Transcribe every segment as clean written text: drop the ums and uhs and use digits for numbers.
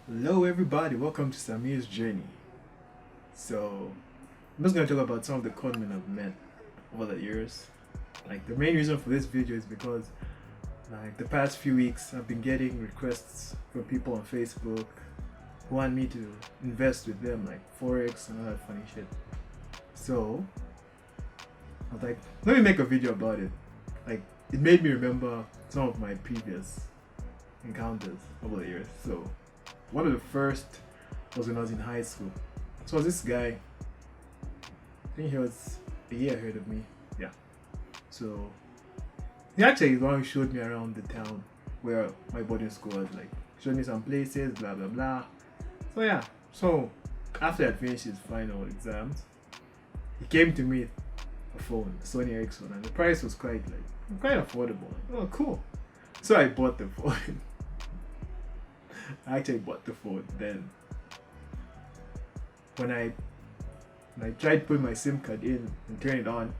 Hello everybody, welcome to Samir's journey. So I'm just gonna talk about some of the conmen I've met over the years. Like the main reason for this video is because like the past few weeks I've been getting requests from people on Facebook who want me to invest with them, like Forex and all that funny shit. So I was like, let me make a video about it. Like it made me remember some of my previous encounters over the years. So one of the first was when I was in high school. So this guy, I think he was a year ahead of me. Yeah. So he actually the one who showed me around the town where my boarding school was. Like showed me some places, blah blah blah. So yeah. So after I finished his final exams, he came to me with a phone, a Sony Ericsson, and the price was quite affordable. Like, oh cool. So I bought the phone. I actually bought the phone. Then when I tried putting my SIM card in and turn it on,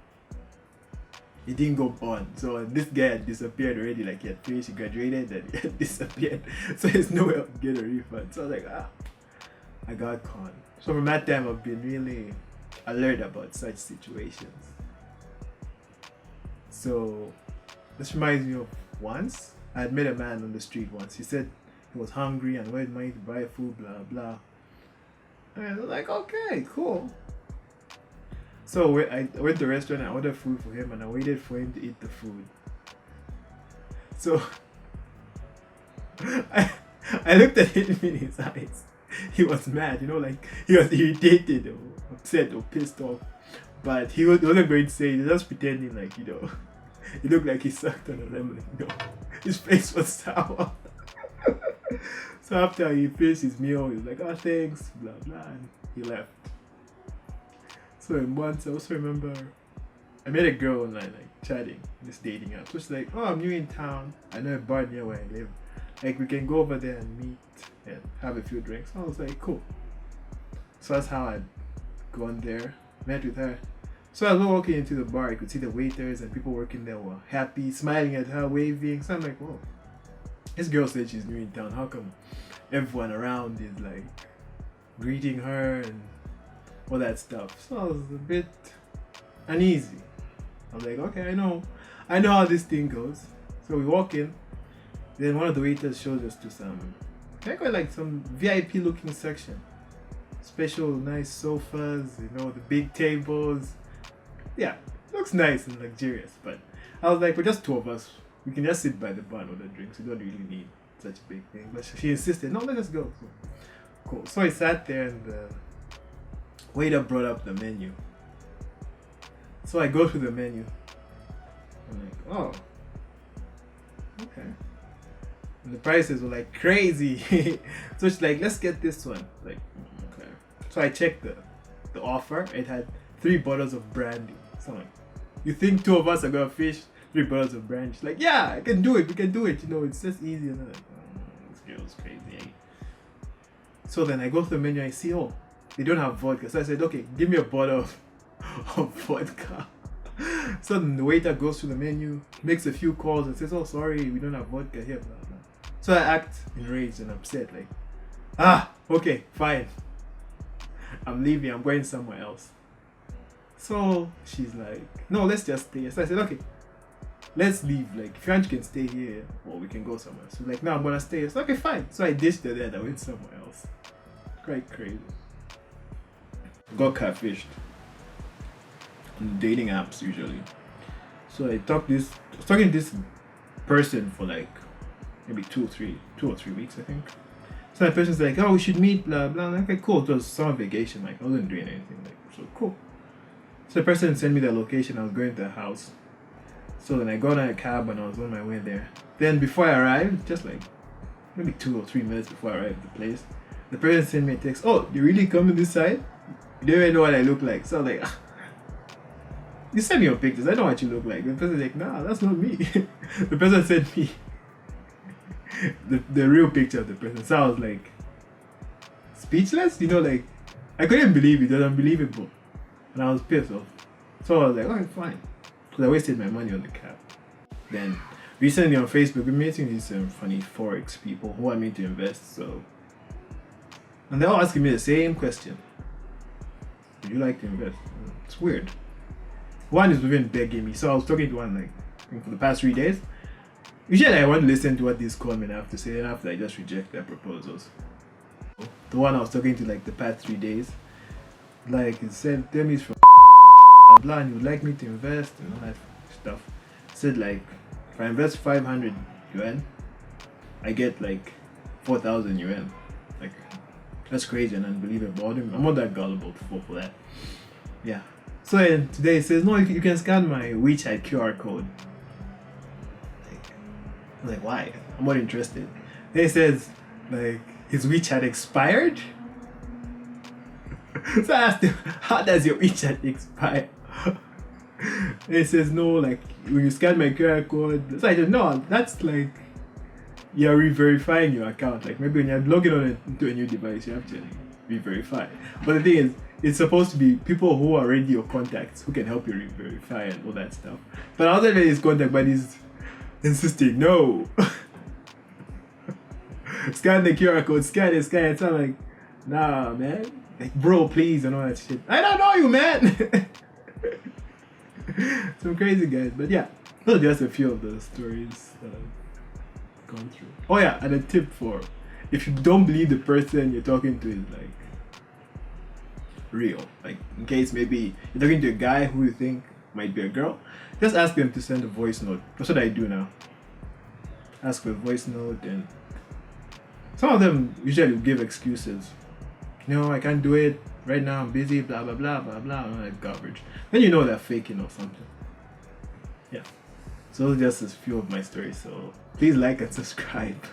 it didn't go on. So this guy had disappeared already. Like he had finished, he graduated, and he had disappeared. So there's no way to get a refund. So I was like, I got caught. So from that time, I've been really alert about such situations. So this reminds me of once I had met a man on the street once. He said he was hungry and wanted money to buy food, blah blah. And I was like, okay, cool. So I went to a restaurant, I ordered food for him, and I waited for him to eat the food. So I, I looked at him in his eyes. He was mad, like he was irritated or upset or pissed off. But he wasn't going to say it, he was just pretending like, he looked like he sucked on a lemon, His face was sour. So after he finished his meal, he was like, oh thanks, blah blah, and he left. So in once I also remember I met a girl online, like chatting, this dating app. So she's like, oh, I'm new in town, I know a bar near where I live. Like we can go over there and meet and have a few drinks. So I was like, cool. So that's how I'd gone there, met with her. So as we were walking into the bar, I could see the waiters and people working there were happy, smiling at her, waving. So I'm like, whoa. This girl said she's new in town. How come everyone around is like greeting her and all that stuff? So I was a bit uneasy. I was like, okay, I know how this thing goes. So we walk in. Then one of the waiters shows us to some, like some VIP looking section. Special nice sofas, the big tables. Yeah, looks nice and luxurious. But I was like, we're just two of us. We can just sit by the bar and order drinks. We don't really need such a big thing. But she insisted, no, let us go. So, cool. So I sat there and the waiter brought up the menu. So I go through the menu. I'm like, oh, okay. And the prices were like crazy. So she's like, let's get this one. Like, okay. So I checked the offer. It had 3 bottles of brandy. So I'm like, you think 2 of us are gonna fish 3 bottles of brandy? She's like, yeah, I can do it. We can do it. It's just easy. And I'm like, this girl's crazy. So then I go to the menu. I see, oh, they don't have vodka. So I said, okay, give me a bottle of vodka. So then the waiter goes through the menu, makes a few calls, and says, oh, sorry, we don't have vodka here. Blah, blah. So I act enraged and upset, like, okay, fine. I'm leaving. I'm going somewhere else. So she's like, no, let's just stay. So I said, okay, let's leave. Like, if you can stay here, or we can go somewhere. So like, no, I'm gonna stay. So okay, fine. So I ditched her there and I went somewhere else. Quite crazy. Got catfished on dating apps usually. So I was talking to this person for like maybe 2 or 3 weeks, I think. So that person's like, oh, we should meet, blah blah. I'm like, okay, cool. It was summer vacation. Like I wasn't doing anything. Like, so cool. So the person sent me the location. I was going to the house. So then I got on a cab and I was on my way there. Then before I arrived, just like maybe 2 or 3 minutes before I arrived at the place, the person sent me a text. Oh, you really coming this side? You don't even know what I look like. So I was like, you send me your pictures. I know what you look like. The person's like, nah, that's not me. The person sent me the real picture of the person. So I was like speechless. Like I couldn't believe it. It was unbelievable. And I was pissed off. So I was like, okay, fine. Because I wasted my money on the cab. Then recently on Facebook, we're meeting these funny Forex people who want me to invest. So And they're all asking me the same question. Would you like to invest? It's weird. One is even begging me. So I was talking to one like for the past 3 days. Usually I want to listen to what these conmen have to say, and after I just reject their proposals. The one I was talking to like the past 3 days, like he said, tell me it's from blah, and he would like me to invest and all that stuff. Said like if I invest 500 yuan, I get like 4,000 yuan. Like that's crazy and unbelievable. I'm not that gullible to fall for that. Yeah. So today it says no, you can scan my WeChat QR code. I'm like, why? I'm not interested. Then it says like his WeChat expired. So I asked him, how does your WeChat expire? And it says no, like when you scan my QR code. So I said no, that's like you're re-verifying your account. Like maybe when you're logging on into a new device, you have to re-verify. But the thing is, it's supposed to be people who are already your contacts who can help you re-verify and all that stuff. But I was in his contact, but he's insisting, no. Scan the QR code, scan it. So I'm like, nah, man. Like, bro, please, and all that shit. I don't know you, man. Some crazy guys, but yeah, those are just a few of the stories that I've gone through. Oh yeah, and a tip for if you don't believe the person you're talking to is like real, like in case maybe you're talking to a guy who you think might be a girl, just ask them to send a voice note. That's what I do now. Ask for a voice note, and some of them usually give excuses. No, I can't do it right now, I'm busy, blah blah blah blah blah, all that garbage. Then you know they're faking or something. Yeah. So those are just a few of my stories, so please like and subscribe.